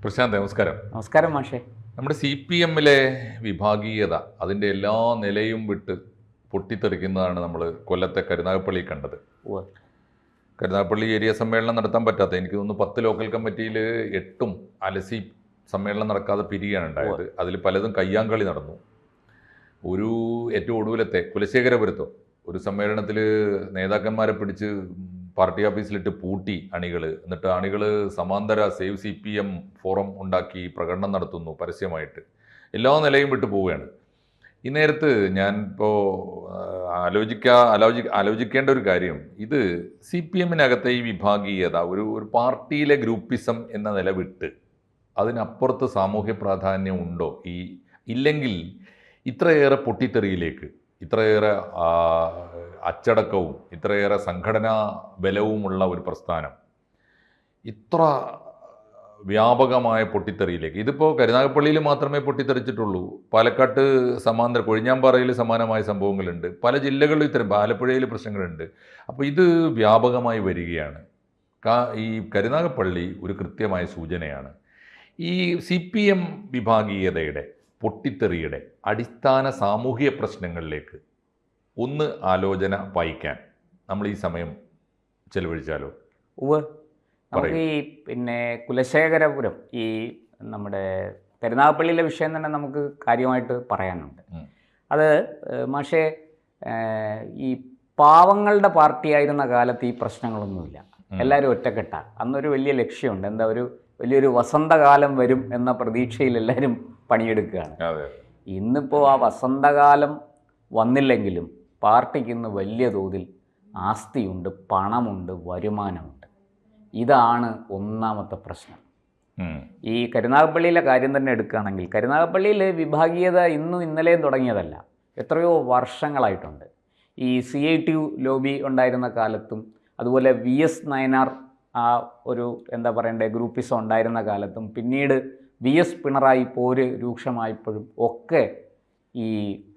പ്രശാന്ത്, നമസ്കാരം. നമസ്കാരം മാഷേ. നമ്മുടെ CPM-ലെ വിഭാഗീയത അതിൻ്റെ എല്ലാ നിലയും വിട്ട് പൊട്ടിത്തെറിക്കുന്നതാണ് നമ്മൾ കൊല്ലത്തെ കരുനാഗപ്പള്ളി കണ്ടത്. കരുനാഗപ്പള്ളി ഏരിയ സമ്മേളനം നടത്താൻ പറ്റാത്ത, എനിക്ക് തോന്നുന്നു 10 ലോക്കൽ കമ്മിറ്റിയിൽ 8ഉം അലസി സമ്മേളനം നടക്കാതെ പിരിയാണ് ഉണ്ടായത്. അതിൽ പലതും കയ്യാങ്കളി നടന്നു. ഒരു ഏറ്റവും ഒടുവിലത്തെ കുലശേഖരപുരത്തോ ഒരു സമ്മേളനത്തിൽ നേതാക്കന്മാരെ പിടിച്ച് പാർട്ടി ഓഫീസിലിട്ട് പൂട്ടി അണികൾ. എന്നിട്ട് അണികൾ സമാന്തര സേവ് CPM ഫോറം ഉണ്ടാക്കി പ്രകടനം നടത്തുന്നു പരസ്യമായിട്ട്. എല്ലാ നിലയും വിട്ടു പോവുകയാണ്. ഈ നേരത്ത് ഞാൻ ഇപ്പോൾ ആലോചിക്കേണ്ട ഒരു കാര്യം, ഇത് CPM-നകത്തെ ഈ വിഭാഗീയത ഒരു പാർട്ടിയിലെ ഗ്രൂപ്പിസം എന്ന നില വിട്ട് അതിനപ്പുറത്ത് സാമൂഹ്യ പ്രാധാന്യം ഉണ്ടോ? ഇല്ലെങ്കിൽ ഇത്രയേറെ പൊട്ടിത്തെറിയിലേക്ക്, ഇത്രയേറെ അച്ചടക്കവും ഇത്രയേറെ സംഘടനാ ബലവുമുള്ള ഒരു പ്രസ്ഥാനം ഇത്ര വ്യാപകമായ പൊട്ടിത്തെറിയിലേക്ക്, ഇതിപ്പോൾ കരുനാഗപ്പള്ളിയിൽ മാത്രമേ പൊട്ടിത്തെറിച്ചിട്ടുള്ളൂ. പാലക്കാട്ട് സമാന്തര കൊഴിഞ്ഞാമ്പാറയിൽ സമാനമായ സംഭവങ്ങളുണ്ട്. പല ജില്ലകളിലും ഇത്തരം, ആലപ്പുഴയിൽ പ്രശ്നങ്ങളുണ്ട്. അപ്പോൾ ഇത് വ്യാപകമായി വരികയാണ്. ഈ കരുനാഗപ്പള്ളി ഒരു കൃത്യമായ സൂചനയാണ്. ഈ CPM വിഭാഗീയതയുടെ, പൊട്ടിത്തെറിയുടെ അടിസ്ഥാന സാമൂഹിക പ്രശ്നങ്ങളിലേക്ക് ഒന്ന് ആലോചന വായിക്കാൻ നമ്മൾ ഈ സമയം ചെലവഴിച്ചാലോ? നമുക്ക് ഈ കുലശേഖരപുരം, ഈ നമ്മുടെ കരുനാഗപ്പള്ളിയിലെ വിഷയം തന്നെ നമുക്ക് കാര്യമായിട്ട് പറയാനുണ്ട്. അത് മാഷേ, ഈ പാവങ്ങളുടെ പാർട്ടിയായിരുന്ന കാലത്ത് ഈ പ്രശ്നങ്ങളൊന്നുമില്ല. എല്ലാവരും ഒറ്റക്കെട്ട. അന്നൊരു വലിയ ലക്ഷ്യമുണ്ട്. എന്താ, വലിയൊരു വസന്തകാലം വരും എന്ന പ്രതീക്ഷയിൽ എല്ലാവരും പണിയെടുക്കുകയാണ്. ഇന്നിപ്പോൾ ആ വസന്തകാലം വന്നില്ലെങ്കിലും പാർട്ടിക്ക് ഇന്ന് വലിയ തോതിൽ ആസ്തിയുണ്ട്, പണമുണ്ട്, വരുമാനമുണ്ട്. ഇതാണ് ഒന്നാമത്തെ പ്രശ്നം. ഈ കരുനാഗപ്പള്ളിയിലെ കാര്യം തന്നെ എടുക്കുകയാണെങ്കിൽ, കരുനാഗപ്പള്ളിയിൽ വിഭാഗീയത ഇന്നും ഇന്നലെയും തുടങ്ങിയതല്ല, എത്രയോ വർഷങ്ങളായിട്ടുണ്ട്. ഈ CITU ലോബി ഉണ്ടായിരുന്ന കാലത്തും, അതുപോലെ VS നയനാർ ആ ഒരു എന്താ പറയണ്ടേ ഗ്രൂപ്പിസം ഉണ്ടായിരുന്ന കാലത്തും, പിന്നീട് VS പിണറായി പോര് രൂക്ഷമായപ്പോഴും ഒക്കെ ഈ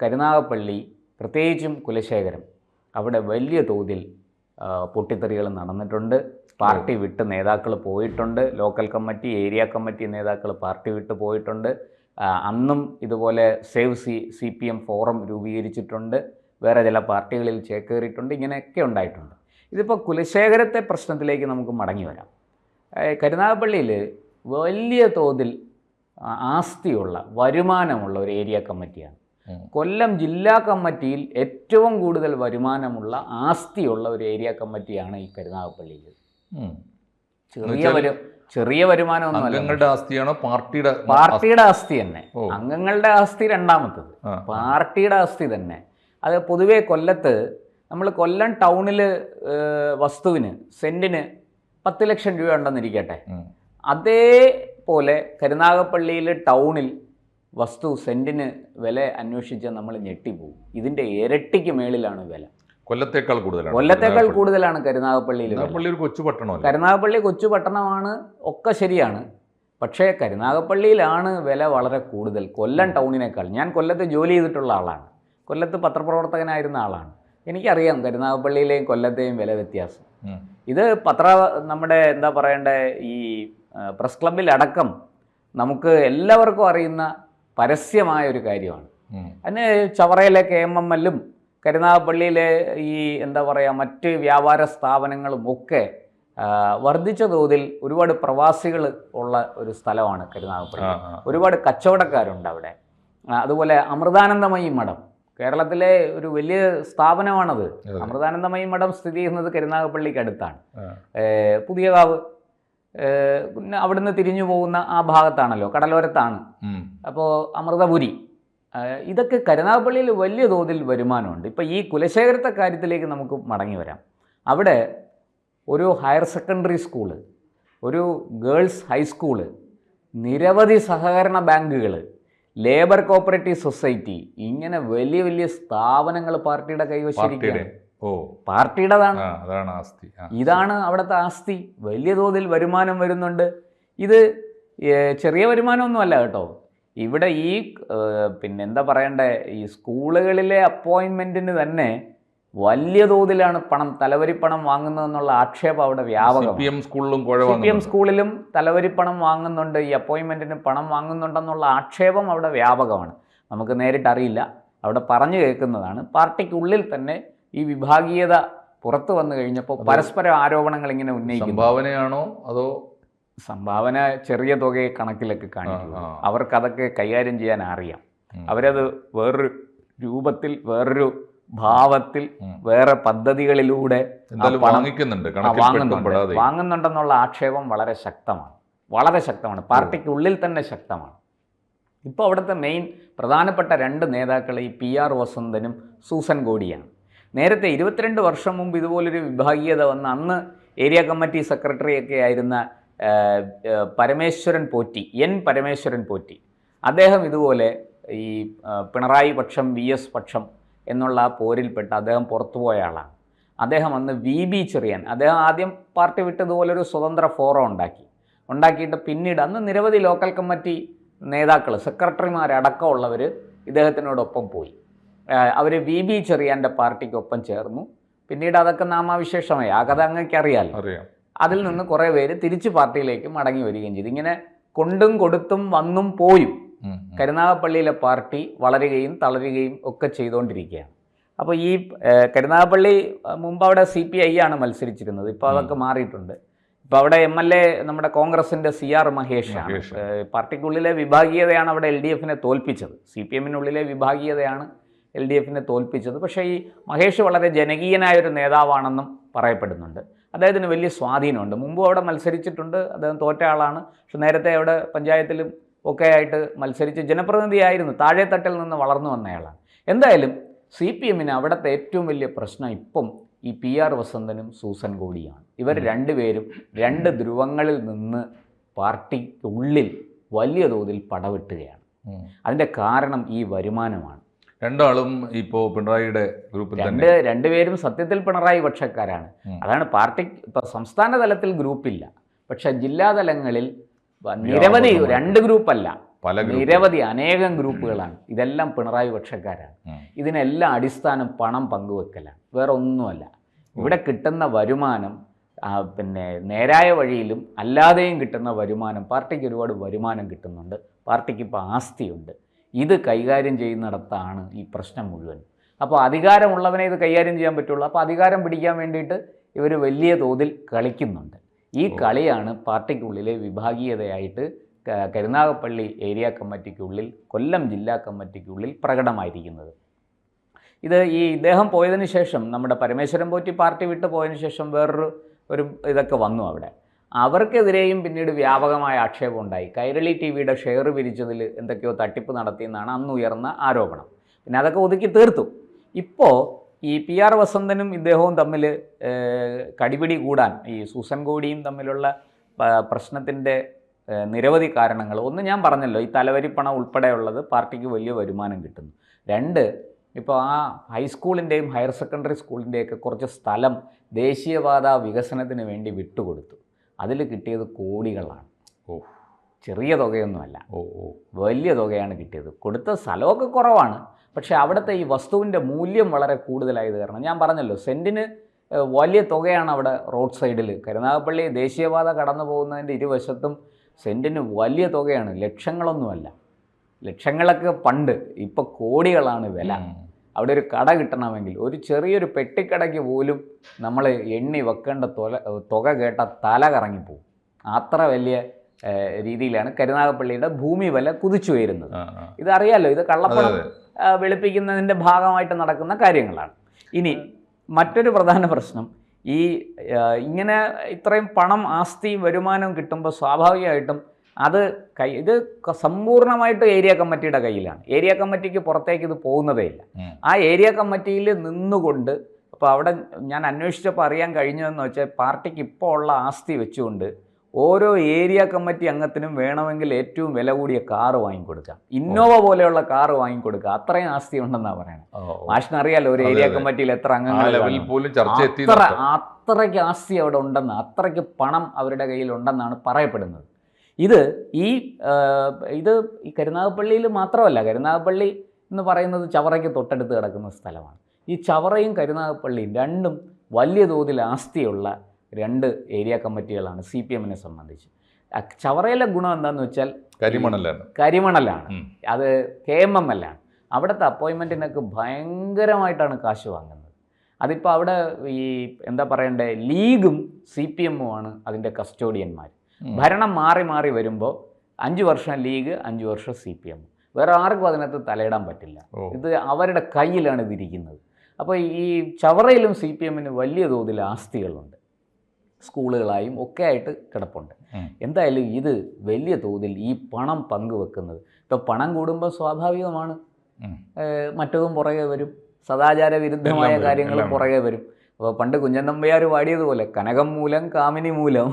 കരുനാഗപ്പള്ളി, പ്രത്യേകിച്ചും കുലശേഖരം, അവിടെ വലിയ തോതിൽ പൊട്ടിത്തെറികൾ നടന്നിട്ടുണ്ട്. പാർട്ടി വിട്ട് നേതാക്കൾ പോയിട്ടുണ്ട്. ലോക്കൽ കമ്മിറ്റി, ഏരിയ കമ്മിറ്റി നേതാക്കൾ പാർട്ടി വിട്ട് പോയിട്ടുണ്ട്. അന്നും ഇതുപോലെ സേവ് CPM ഫോറം രൂപീകരിച്ചിട്ടുണ്ട്. വേറെ ചില പാർട്ടികളിൽ ചേക്കേറിയിട്ടുണ്ട്. ഇങ്ങനെയൊക്കെ ഉണ്ടായിട്ടുണ്ട്. ഇതിപ്പോൾ കുലശേഖരത്തെ പ്രശ്നത്തിലേക്ക് നമുക്ക് മടങ്ങി വരാം. കരുനാഗപ്പള്ളിയിൽ വലിയ തോതിൽ ആസ്തിയുള്ള, വരുമാനമുള്ള ഒരു ഏരിയ കമ്മിറ്റിയാണ്. കൊല്ലം ജില്ലാ കമ്മിറ്റിയിൽ ഏറ്റവും കൂടുതൽ വരുമാനമുള്ള, ആസ്തിയുള്ള ഒരു ഏരിയ കമ്മിറ്റിയാണ് ഈ കരുനാഗപ്പള്ളിയിൽ. ചെറിയ വരുമാനമൊന്നുമല്ല. ആസ്തിയാണോ പാർട്ടിയുടെ ആസ്തി തന്നെ. അംഗങ്ങളുടെ ആസ്തി രണ്ടാമത്തത്, പാർട്ടിയുടെ ആസ്തി തന്നെ. അത് പൊതുവേ കൊല്ലത്ത്, നമ്മൾ കൊല്ലം ടൗണിൽ വസ്തുവിന് സെൻറ്റിന് 10 ലക്ഷം രൂപ ഉണ്ടെന്നിരിക്കട്ടെ, അതേപോലെ കരുനാഗപ്പള്ളിയിൽ ടൗണിൽ വസ്തു സെൻറ്റിന് വില അന്വേഷിച്ചാൽ നമ്മൾ ഞെട്ടിപ്പോകും. ഇതിൻ്റെ ഇരട്ടിക്ക് മേളിലാണ് വില. കൊല്ലത്തേക്കാൾ കൂടുതലാണ് കരുനാഗപ്പള്ളിയിൽ. കരുനാഗപ്പള്ളി കൊച്ചു പട്ടണമാണ്, ഒക്കെ ശരിയാണ്. പക്ഷേ കരുനാഗപ്പള്ളിയിലാണ് വില വളരെ കൂടുതൽ കൊല്ലം ടൗണിനേക്കാൾ. ഞാൻ കൊല്ലത്ത് ജോലി ചെയ്തിട്ടുള്ള ആളാണ്. കൊല്ലത്ത് പത്രപ്രവർത്തകനായിരുന്ന ആളാണ്. എനിക്കറിയാം കരുനാഗപ്പള്ളിയിലെയും കൊല്ലത്തെയും വില വ്യത്യാസം. ഇത് നമ്മുടെ എന്താ പറയണ്ടേ, ഈ പ്രസ് ക്ലബിലടക്കം നമുക്ക് എല്ലാവർക്കും അറിയുന്ന പരസ്യമായ ഒരു കാര്യമാണ്. അതിന് ചവറയിലെ KMML-ഉം കരുനാഗപ്പള്ളിയിലെ ഈ എന്താ പറയുക മറ്റ് വ്യാപാര സ്ഥാപനങ്ങളും ഒക്കെ വർദ്ധിച്ച തോതിൽ ഒരുപാട് പ്രവാസികൾ ഉള്ള ഒരു സ്ഥലമാണ് കരുനാഗപ്പള്ളി. ഒരുപാട് കച്ചവടക്കാരുണ്ട് അവിടെ. അതുപോലെ അമൃതാനന്ദമയി മഠം, കേരളത്തിലെ ഒരു വലിയ സ്ഥാപനമാണത്. അമൃതാനന്ദമയി മഠം സ്ഥിതി ചെയ്യുന്നത് കരുനാഗപ്പള്ളിക്ക് അടുത്താണ്. പുതിയകാവ്, പിന്നെ അവിടുന്ന് തിരിഞ്ഞു പോകുന്ന ആ ഭാഗത്താണല്ലോ, കടലോരത്താണ്. അപ്പോൾ അമൃതപുരി, ഇതൊക്കെ കരുനാഗപ്പള്ളിയിൽ വലിയ തോതിൽ വരുമാനമുണ്ട്. ഇപ്പോൾ ഈ കുലശേഖരത്തെ കാര്യത്തിലേക്ക് നമുക്ക് മടങ്ങി വരാം. അവിടെ ഒരു ഹയർ സെക്കൻഡറി സ്കൂള്, ഒരു ഗേൾസ് ഹൈസ്കൂള്, നിരവധി സഹകരണ ബാങ്കുകൾ, ലേബർ കോപ്പറേറ്റീവ് സൊസൈറ്റി, ഇങ്ങനെ വലിയ വലിയ സ്ഥാപനങ്ങൾ പാർട്ടിയുടെ കൈവശിരിക്കുകയാണ്. പാർട്ടിയുടേതാണ്. ഇതാണ് അവിടുത്തെ ആസ്തി. വലിയ തോതിൽ വരുമാനം വരുന്നുണ്ട്. ഇത് ചെറിയ വരുമാനമൊന്നുമല്ല കേട്ടോ. ഇവിടെ ഈ എന്താ പറയണ്ടേ, ഈ സ്കൂളുകളിലെ അപ്പോയിൻമെൻറ്റിന് തന്നെ വലിയ തോതിലാണ് പണം, തലവരിപ്പണം വാങ്ങുന്നതെന്നുള്ള ആക്ഷേപം അവിടെ വ്യാപകമാണ്. CPM സ്കൂളിലും CPM സ്കൂളിലും തലവരിപ്പണം വാങ്ങുന്നുണ്ട്, ഈ അപ്പോയിൻമെൻറ്റിന് പണം വാങ്ങുന്നുണ്ടെന്നുള്ള ആക്ഷേപം അവിടെ വ്യാപകമാണ്. നമുക്ക് നേരിട്ടറിയില്ല, അവിടെ പറഞ്ഞു കേൾക്കുന്നതാണ്. പാർട്ടിക്കുള്ളിൽ തന്നെ ഈ വിഭാഗീയത പുറത്തു വന്നു കഴിഞ്ഞപ്പോൾ പരസ്പര ആരോപണങ്ങൾ ഇങ്ങനെ ഉന്നയിക്കുന്നു. സംഭാവനയാണോ അതോ സംഭാവന ചെറിയ തുകയെ കണക്കിലൊക്കെ കാണിക്കുക, അവർക്കതൊക്കെ കൈകാര്യം ചെയ്യാൻ അറിയാം. അവരത് വേറൊരു രൂപത്തിൽ, വേറൊരു ഭാവത്തിൽ, വേറെ പദ്ധതികളിലൂടെ വാങ്ങുന്നുണ്ടെന്നുള്ള ആക്ഷേപം വളരെ ശക്തമാണ്, പാർട്ടിക്കുള്ളിൽ തന്നെ ശക്തമാണ്. ഇപ്പോൾ അവിടുത്തെ മെയിൻ പ്രധാനപ്പെട്ട 2 നേതാക്കൾ ഈ PR വസന്തനും സൂസൻ ഗോഡിയാണ്. നേരത്തെ 22 വർഷം മുമ്പ് ഇതുപോലൊരു വിഭാഗീയത വന്ന് അന്ന് ഏരിയ കമ്മിറ്റി സെക്രട്ടറിയൊക്കെ ആയിരുന്ന പരമേശ്വരൻ പോറ്റി, അദ്ദേഹം ഇതുപോലെ ഈ പിണറായി പക്ഷം VS പക്ഷം എന്നുള്ള ആ പോരിൽപ്പെട്ട് അദ്ദേഹം പുറത്തുപോയ ആളാണ്. അദ്ദേഹം അന്ന് VB ചെറിയാൻ, അദ്ദേഹം ആദ്യം പാർട്ടി വിട്ടതുപോലൊരു സ്വതന്ത്ര ഫോറം ഉണ്ടാക്കിയിട്ട് പിന്നീട് അന്ന് നിരവധി ലോക്കൽ കമ്മിറ്റി നേതാക്കൾ, സെക്രട്ടറിമാരടക്കമുള്ളവർ ഇദ്ദേഹത്തിനോടൊപ്പം പോയി. അവർ VB ചെറിയാൻ്റെ പാർട്ടിക്കൊപ്പം ചേർന്നു. പിന്നീട് അതൊക്കെ നാമാവിശേഷമായി, ആ കഥ അങ്ങേക്ക് അറിയാമല്ലോ. അതിൽ നിന്ന് കുറേ പേര് തിരിച്ച് പാർട്ടിയിലേക്ക് മടങ്ങി വരികയും ചെയ്തു. ഇങ്ങനെ കൊണ്ടും കൊടുത്തും വന്നും പോയും കരുനാഗപ്പള്ളിയിലെ പാർട്ടി വളരുകയും തളരുകയും ഒക്കെ ചെയ്തുകൊണ്ടിരിക്കുകയാണ്. അപ്പോൾ ഈ കരുനാഗപ്പള്ളി മുമ്പ് അവിടെ CPI ആണ് മത്സരിച്ചിരുന്നത്, ഇപ്പോൾ അതൊക്കെ മാറിയിട്ടുണ്ട്. ഇപ്പോൾ അവിടെ MLA നമ്മുടെ കോൺഗ്രസിൻ്റെ CR മഹേഷാണ്. പാർട്ടിക്കുള്ളിലെ വിഭാഗീയതയാണ് അവിടെ LDFനെ തോൽപ്പിച്ചത്. CPMനുള്ളിലെ വിഭാഗീയതയാണ് LDFനെ തോൽപ്പിച്ചത്. പക്ഷേ ഈ മഹേഷ് വളരെ ജനകീയനായൊരു നേതാവാണെന്നും പറയപ്പെടുന്നുണ്ട്. അദ്ദേഹത്തിന് വലിയ സ്വാധീനമുണ്ട്. മുമ്പും അവിടെ മത്സരിച്ചിട്ടുണ്ട്, അദ്ദേഹം തോറ്റ ആളാണ്. പക്ഷെ നേരത്തെ അവിടെ പഞ്ചായത്തിലും ഒക്കെ ആയിട്ട് മത്സരിച്ച് ജനപ്രതിനിധിയായിരുന്നു, താഴെത്തട്ടിൽ നിന്ന് വളർന്നു വന്നയാളാണ്. എന്തായാലും CPMന് അവിടുത്തെ ഏറ്റവും വലിയ പ്രശ്നം ഇപ്പം ഈ PR വസന്തനും സൂസൻ ഗോഡിയാണ്. ഇവർ രണ്ടുപേരും 2 ധ്രുവങ്ങളിൽ നിന്ന് പാർട്ടിക്കുള്ളിൽ വലിയ തോതിൽ പടവെട്ടുകയാണ്. അതിൻ്റെ കാരണം ഈ വരുമാനമാണ്. രണ്ടാളും ഇപ്പോൾ പിണറായിയുടെ ഗ്രൂപ്പിൽ രണ്ടുപേരും സത്യത്തിൽ പിണറായി പക്ഷക്കാരാണ്. അതാണ് പാർട്ടി ഇപ്പോൾ സംസ്ഥാന തലത്തിൽ ഗ്രൂപ്പില്ല, പക്ഷെ ജില്ലാതലങ്ങളിൽ നിരവധി, 2 ഗ്രൂപ്പല്ല, നിരവധി അനേകം ഗ്രൂപ്പുകളാണ്. ഇതെല്ലാം പിണറായി പക്ഷക്കാരാണ്. ഇതിനെല്ലാം അടിസ്ഥാനം പണം പങ്കുവെക്കലാണ്, വേറെ ഒന്നുമല്ല. ഇവിടെ കിട്ടുന്ന വരുമാനം പിന്നെ നേരായ വഴിയിലും അല്ലാതെയും കിട്ടുന്ന വരുമാനം, പാർട്ടിക്ക് ഒരുപാട് വരുമാനം കിട്ടുന്നുണ്ട്, പാർട്ടിക്ക് ഇപ്പോൾ ആസ്തിയുണ്ട്. ഇത് കൈകാര്യം ചെയ്യുന്നിടത്താണ് ഈ പ്രശ്നം മുഴുവൻ. അപ്പോൾ അധികാരമുള്ളവനെ ഇത് കൈകാര്യം ചെയ്യാൻ പറ്റുള്ളൂ. അപ്പോൾ അധികാരം പിടിക്കാൻ വേണ്ടിയിട്ട് ഇവർ വലിയ തോതിൽ കളിക്കുന്നുണ്ട്. ഈ കളിയാണ് പാർട്ടിക്കുള്ളിലെ വിഭാഗീയതയായിട്ട് കരുനാഗപ്പള്ളി ഏരിയ കമ്മിറ്റിക്കുള്ളിൽ, കൊല്ലം ജില്ലാ കമ്മിറ്റിക്കുള്ളിൽ പ്രകടമായിരിക്കുന്നത്. ഈ ഇദ്ദേഹം പോയതിന് ശേഷം, നമ്മുടെ പരമേശ്വരൻ പോറ്റി പാർട്ടി വിട്ട് പോയതിന് ശേഷം വേറൊരു ഇതൊക്കെ വന്നു അവിടെ. അവർക്കെതിരെയും പിന്നീട് വ്യാപകമായ ആക്ഷേപം ഉണ്ടായി. കൈരളി TVയുടെ ഷെയർ പിരിച്ചതിൽ എന്തൊക്കെയോ തട്ടിപ്പ് നടത്തിയെന്നാണ് അന്ന് ഉയർന്ന ആരോപണം. പിന്നെ അതൊക്കെ ഒതുക്കി തീർത്തു. ഇപ്പോൾ ഈ PR വസന്തനും ഇദ്ദേഹവും തമ്മിൽ കടിപിടി കൂടാൻ, ഈ സൂസൻ ഗോഡിയും തമ്മിലുള്ള പ്രശ്നത്തിൻ്റെ നിരവധി കാരണങ്ങൾ. ഒന്ന് ഞാൻ പറഞ്ഞല്ലോ, ഈ തലവരിപ്പണം ഉൾപ്പെടെയുള്ളത് പാർട്ടിക്ക് വലിയ വരുമാനം കിട്ടുന്നു. 2, ഇപ്പോൾ ആ ഹൈസ്കൂളിൻ്റെയും ഹയർ സെക്കൻഡറി സ്കൂളിൻ്റെയൊക്കെ കുറച്ച് സ്ഥലം ദേശീയപാത വികസനത്തിന് വേണ്ടി വിട്ടുകൊടുത്തു. അതിൽ കിട്ടിയത് കോടികളാണ്. ചെറിയ തുകയൊന്നുമല്ല, വലിയ തുകയാണ് കിട്ടിയത്. കൊടുത്ത സ്ഥലമൊക്കെ കുറവാണ്, പക്ഷേ അവിടുത്തെ ഈ വസ്തുവിൻ്റെ മൂല്യം വളരെ കൂടുതലായത് കാരണം, ഞാൻ പറഞ്ഞല്ലോ, സെൻറ്റിന് വലിയ തുകയാണ് അവിടെ റോഡ് സൈഡിൽ. കരുനാഗപ്പള്ളി ദേശീയപാത കടന്നു പോകുന്നതിൻ്റെ ഇരുവശത്തും സെൻറ്റിന് വലിയ തുകയാണ്, ലക്ഷങ്ങളൊന്നുമല്ല. ലക്ഷങ്ങളൊക്കെ പണ്ട്, ഇപ്പോൾ കോടികളാണ് വില. അവിടെ ഒരു കട കിട്ടണമെങ്കിൽ, ഒരു ചെറിയൊരു പെട്ടിക്കടയ്ക്ക് പോലും നമ്മൾ എണ്ണി വെക്കേണ്ട തുക കേട്ട തല കറങ്ങിപ്പോവും. അത്ര വലിയ രീതിയിലാണ് കരുനാഗപ്പള്ളിയുടെ ഭൂമി വില കുതിച്ചു ഉയരുന്നത്. ഇതറിയാലോ, ഇത് കള്ളപ്പണം വെളുപ്പിക്കുന്നതിൻ്റെ ഭാഗമായിട്ട് നടക്കുന്ന കാര്യങ്ങളാണ്. ഇനി മറ്റൊരു പ്രധാന പ്രശ്നം, ഇങ്ങനെ ഇത്രയും പണം, ആസ്തി, വരുമാനം കിട്ടുമ്പോൾ സ്വാഭാവികമായിട്ടും ഇത് സമ്പൂർണ്ണമായിട്ട് ഏരിയ കമ്മിറ്റിയുടെ കയ്യിലാണ്. ഏരിയ കമ്മിറ്റിക്ക് പുറത്തേക്ക് ഇത് പോകുന്നതേ ഇല്ല. ആ ഏരിയ കമ്മിറ്റിയിൽ നിന്നുകൊണ്ട്, അപ്പോൾ അവിടെ ഞാൻ അന്വേഷിച്ചപ്പോൾ അറിയാൻ കഴിഞ്ഞതെന്ന് വെച്ചാൽ, പാർട്ടിക്ക് ഇപ്പോൾ ഉള്ള ആസ്തി വെച്ചുകൊണ്ട് ഓരോ ഏരിയ കമ്മിറ്റി അംഗത്തിനും വേണമെങ്കിൽ ഏറ്റവും വില കൂടിയ കാറ് വാങ്ങിക്കൊടുക്കാം, ഇന്നോവ പോലെയുള്ള കാറ് വാങ്ങിക്കൊടുക്കുക. അത്രയും ആസ്തി ഉണ്ടെന്നാണ് പറയുന്നത്. മാഷിനറിയാലോ ഒരു ഏരിയ കമ്മിറ്റിയിൽ എത്ര അംഗങ്ങൾ, അത്രയ്ക്ക് ആസ്തി അവിടെ ഉണ്ടെന്ന്, അത്രയ്ക്ക് പണം അവരുടെ കയ്യിൽ ഉണ്ടെന്നാണ് പറയപ്പെടുന്നത്. ഇത് ഈ കരുനാഗപ്പള്ളിയിൽ മാത്രമല്ല, കരുനാഗപ്പള്ളി എന്ന് പറയുന്നത് ചവറയ്ക്ക് തൊട്ടടുത്ത് കിടക്കുന്ന സ്ഥലമാണ്. ഈ ചവറയും കരുനാഗപ്പള്ളിയും രണ്ടും വലിയ തോതിൽ ആസ്തിയുള്ള രണ്ട് ഏരിയ കമ്മിറ്റികളാണ് CPM-നെ സംബന്ധിച്ച്. ചവറയിലെ ഗുണം എന്താണെന്ന് വെച്ചാൽ കരിമണലാണ്. അത് KMML ആണ്. അവിടുത്തെ അപ്പോയിൻമെൻറ്റിനൊക്കെ ഭയങ്കരമായിട്ടാണ് കാശ് വാങ്ങുന്നത്. അതിപ്പോൾ അവിടെ ഈ എന്താ പറയണ്ടേ, ലീഗും CPM-ഉമാണ് അതിൻ്റെ കസ്റ്റോഡിയന്മാർ. ഭരണം മാറി മാറി വരുമ്പോൾ 5 വർഷം ലീഗ്, 5 വർഷം CPM. വേറെ ആർക്കും അതിനകത്ത് തലയിടാൻ പറ്റില്ല. ഇത് അവരുടെ കയ്യിലാണ് ഇതിരിക്കുന്നത്. അപ്പോൾ ഈ ചവറയിലും CPM-ന് വലിയ തോതിൽ ആസ്തികളുണ്ട്, സ്കൂളുകളായും ഒക്കെ ആയിട്ട് കിടപ്പുണ്ട്. എന്തായാലും ഇത് വലിയ തോതിൽ ഈ പണം പങ്കുവെക്കുന്നത്, ഇപ്പോൾ പണം കൂടുമ്പോൾ സ്വാഭാവികമാണ് മറ്റതും പുറകെ വരും, സദാചാര വിരുദ്ധമായ കാര്യങ്ങളും പുറകെ വരും. അപ്പോൾ പണ്ട് കുഞ്ചൻ നമ്പ്യാർ പാടിയതുപോലെ കനകം മൂലം കാമിനി മൂലം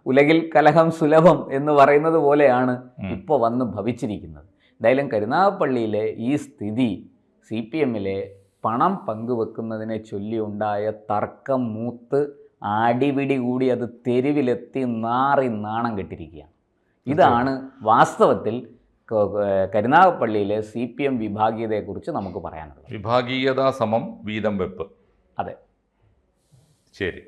ഉലകിൽ കലഹം സുലഭം എന്ന് പറയുന്നത് പോലെയാണ് ഇപ്പോൾ വന്ന് ഭവിച്ചിരിക്കുന്നത്. എന്തായാലും കരുനാഗപ്പള്ളിയിലെ ഈ സ്ഥിതി CPM-ലെ പണം പങ്കുവെക്കുന്നതിനെ ചൊല്ലി ഉണ്ടായ തർക്കം മൂത്ത് അടിപിടി കൂടി അത് തെരുവിലെത്തി നാണം കെട്ടിരിക്കുകയാണ്. ഇതാണ് വാസ്തവത്തിൽ കരുനാഗപ്പള്ളിയിലെ CPM വിഭാഗീയതയെക്കുറിച്ച് നമുക്ക് പറയാനുള്ളത്. വിഭാഗീയത സമം വീതം വെപ്പ്. അതെ, ശരി.